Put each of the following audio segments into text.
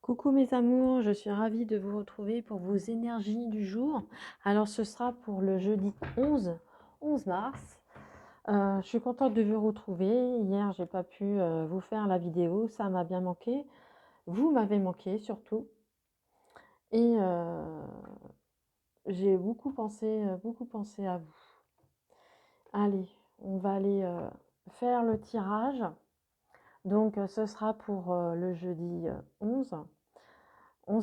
Coucou mes amours, je suis ravie de vous retrouver pour vos énergies du jour. Alors ce sera pour le jeudi 11 mars. Je suis contente de vous retrouver. Hier, j'ai pas pu vous faire la vidéo, ça m'a bien manqué. Vous m'avez manqué surtout. Et j'ai beaucoup pensé à vous. Allez, on va aller faire le tirage. Donc ce sera pour le jeudi 11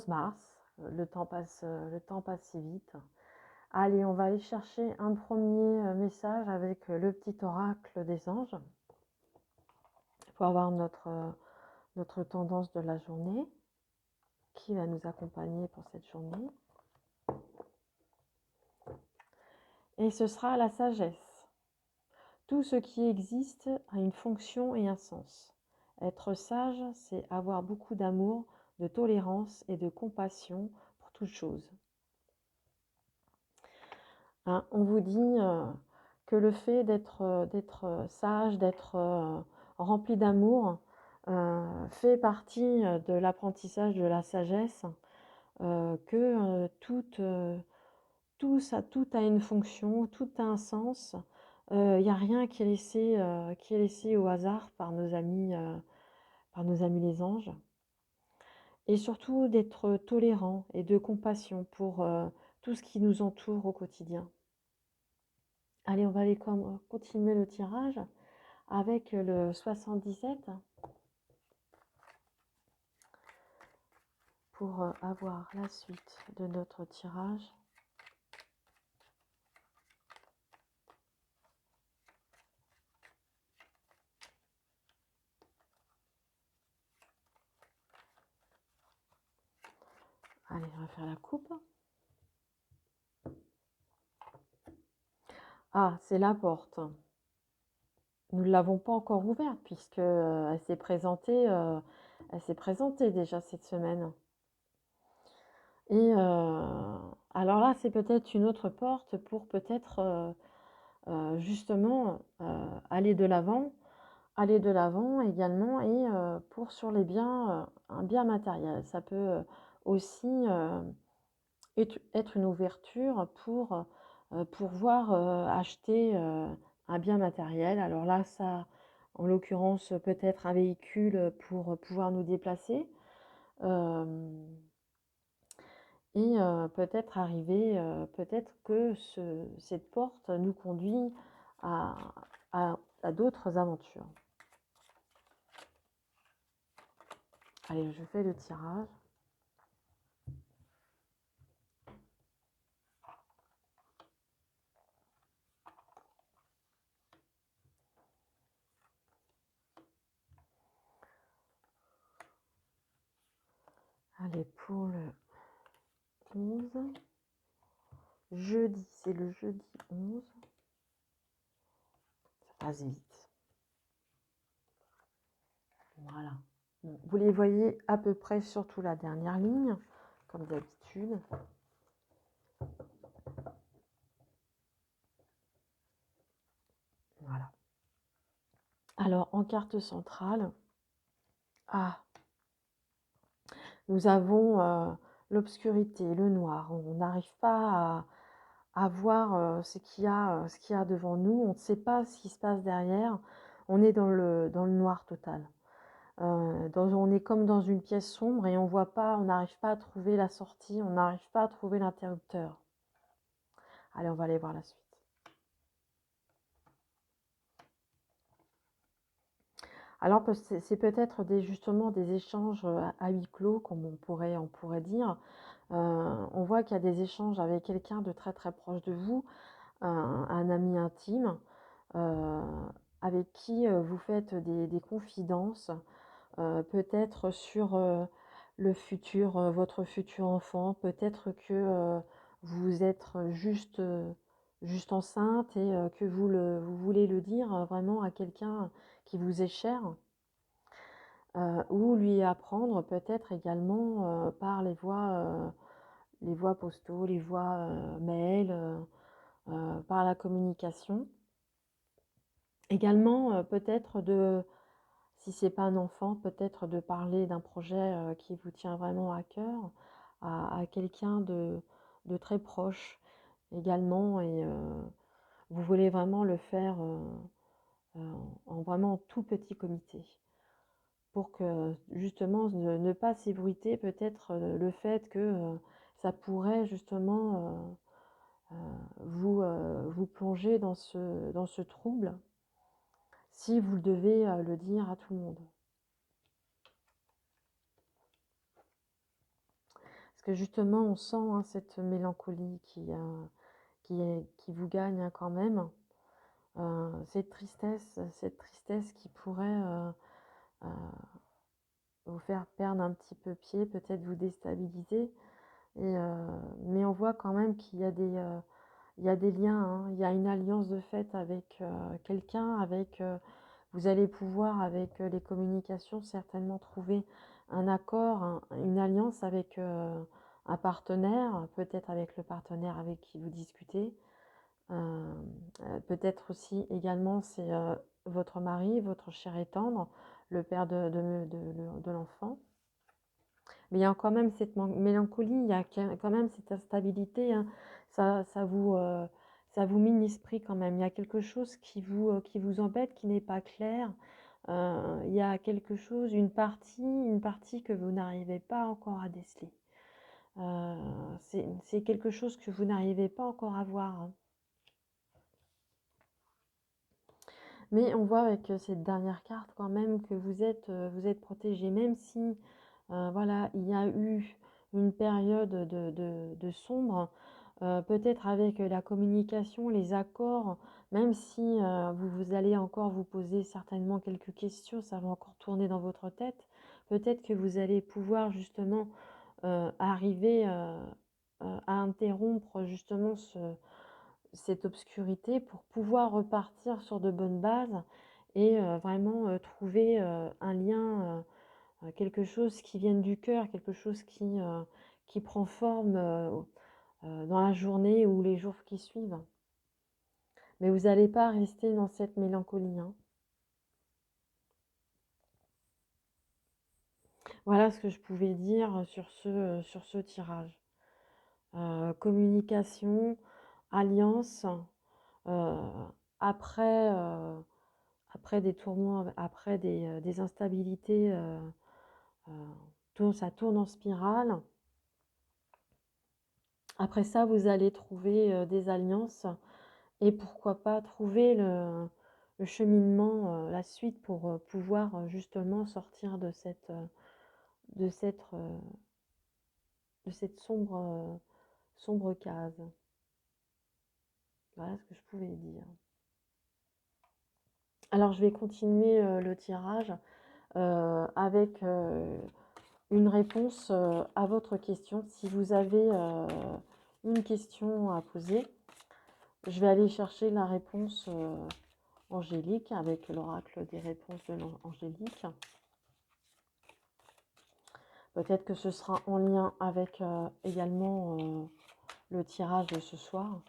mars. Le temps passe si vite. Allez, on va aller chercher un premier message avec le petit oracle des anges pour avoir notre tendance de la journée qui va nous accompagner pour cette journée. Et ce sera la sagesse. Tout ce qui existe a une fonction et un sens. Être sage, c'est avoir beaucoup d'amour, de tolérance et de compassion pour toute chose. Hein, on vous dit que le fait d'être sage, d'être rempli d'amour, fait partie de l'apprentissage de la sagesse, que tout a une fonction, tout a un sens. Il n'y a rien qui est laissé au hasard par nos amis les anges. Et surtout d'être tolérant et de compassion pour tout ce qui nous entoure au quotidien. Allez, on va aller continuer le tirage avec le 77 pour avoir la suite de notre tirage. Allez, on va faire la coupe. Ah, c'est la porte. Nous ne l'avons pas encore ouverte puisque elle s'est présentée déjà cette semaine. Et alors là, c'est peut-être une autre porte pour peut-être justement aller de l'avant également et pour sur les biens, un bien matériel. Ça peut aussi être une ouverture pour pouvoir acheter un bien matériel. Alors là, ça, en l'occurrence, peut-être un véhicule pour pouvoir nous déplacer. Et peut-être arriver, peut-être que cette porte nous conduit à, à d'autres aventures. Allez, je fais le tirage. Allez, pour le 11. Jeudi, c'est le jeudi 11. Ça passe vite. Voilà. Bon, vous les voyez à peu près, surtout la dernière ligne, comme d'habitude. Voilà. Alors, en carte centrale, nous avons l'obscurité, le noir. On n'arrive pas à voir ce qu'il y a devant nous. On ne sait pas ce qui se passe derrière. On est dans le noir total. On est comme dans une pièce sombre et on voit pas, on n'arrive pas à trouver la sortie, on n'arrive pas à trouver l'interrupteur. Allez, on va aller voir la suite. Alors, c'est peut-être justement des échanges à huis clos, comme on pourrait dire. On voit qu'il y a des échanges avec quelqu'un de très très proche de vous, un ami intime, avec qui vous faites des confidences, peut-être sur le futur, votre futur enfant, peut-être que vous êtes juste enceinte et que vous voulez le dire vraiment à quelqu'un qui vous est cher, ou lui apprendre peut-être également par les voies postaux, les voies mail, par la communication. Également peut-être Si c'est pas un enfant, peut-être de parler d'un projet qui vous tient vraiment à cœur à quelqu'un de très proche également. Et vous voulez vraiment le faire en vraiment tout petit comité pour que justement ne pas s'ébruiter peut-être le fait que ça pourrait justement vous plonger dans ce trouble si vous devez le dire à tout le monde. Parce que justement, on sent cette mélancolie qui vous gagne quand même, cette tristesse qui pourrait euh, vous faire perdre un petit peu pied, peut-être vous déstabiliser. Mais on voit quand même qu'il y a il y a des liens, il y a une alliance de fait avec quelqu'un, vous allez pouvoir, avec les communications, certainement trouver un accord, une alliance avec un partenaire, peut-être avec le partenaire avec qui vous discutez. Peut-être aussi également c'est votre mari, votre cher et tendre, le père de l'enfant. Mais il y a quand même cette mélancolie, il y a quand même cette instabilité, Ça, ça vous mine l'esprit quand même. Il y a quelque chose qui vous embête, qui n'est pas clair. Il y a quelque chose, une partie que vous n'arrivez pas encore à déceler. C'est quelque chose que vous n'arrivez pas encore à voir. Mais on voit avec cette dernière carte quand même que vous êtes protégé, même si voilà, il y a eu une période de sombre, peut-être avec la communication, les accords, même si vous allez encore vous poser certainement quelques questions, ça va encore tourner dans votre tête, peut-être que vous allez pouvoir justement arriver à interrompre justement cette obscurité pour pouvoir repartir sur de bonnes bases et vraiment trouver un lien, quelque chose qui vienne du cœur, quelque chose qui prend forme dans la journée ou les jours qui suivent. Mais vous n'allez pas rester dans cette mélancolie. Voilà ce que je pouvais dire sur ce tirage. Communication, alliance, euh, après, après des tourments, après des instabilités, ça tourne en spirale. Après ça, vous allez trouver des alliances et pourquoi pas trouver le cheminement, la suite pour pouvoir justement sortir de cette, euh, de cette sombre case. Voilà ce que je pouvais dire. Alors je vais continuer le tirage avec une réponse à votre question. Si vous avez une question à poser, je vais aller chercher la réponse angélique avec l'oracle des réponses de l'angélique. Peut-être que ce sera en lien avec également le tirage de ce soir.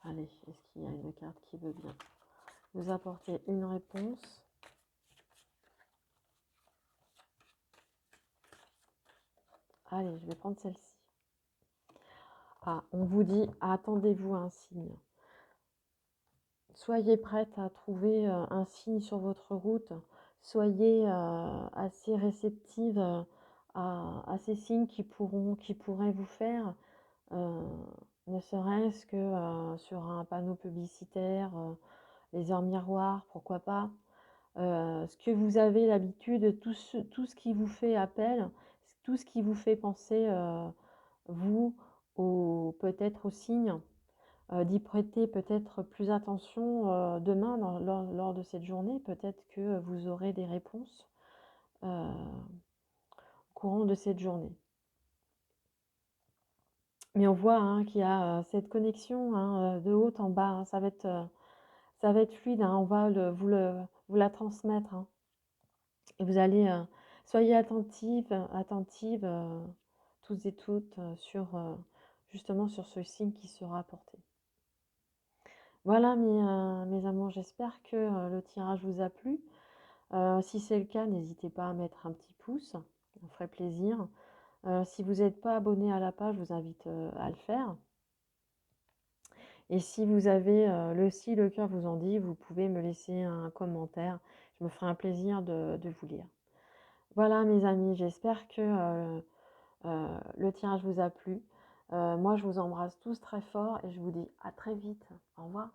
Allez, est-ce qu'il y a une carte qui veut bien vous apporter une réponse? Allez, je vais prendre celle-ci. Ah, on vous dit, attendez-vous à un signe. Soyez prête à trouver un signe sur votre route. Soyez assez réceptive à ces signes qui pourraient vous faire, euh, ne serait-ce que sur un panneau publicitaire, les heures miroirs, pourquoi pas. Ce que vous avez l'habitude, tout ce qui vous fait appel, tout ce qui vous fait penser, vous, peut-être aux signes, d'y prêter peut-être plus attention demain lors de cette journée. Peut-être que vous aurez des réponses au courant de cette journée. Mais on voit qu'il y a cette connexion de haut en bas. Ça va être fluide. On va vous la transmettre. Et vous allez, soyez attentive toutes et toutes, sur, justement sur ce signe qui sera apporté. Voilà mes amours, j'espère que, le tirage vous a plu. Si c'est le cas, n'hésitez pas à mettre un petit pouce, ça me ferait plaisir. Si vous n'êtes pas abonné à la page, je vous invite, à le faire. Et si vous avez, si le cœur vous en dit, vous pouvez me laisser un commentaire. Je me ferai un plaisir de vous lire. Voilà mes amis, j'espère que, le tirage vous a plu. Moi je vous embrasse tous très fort et je vous dis à très vite. Au revoir.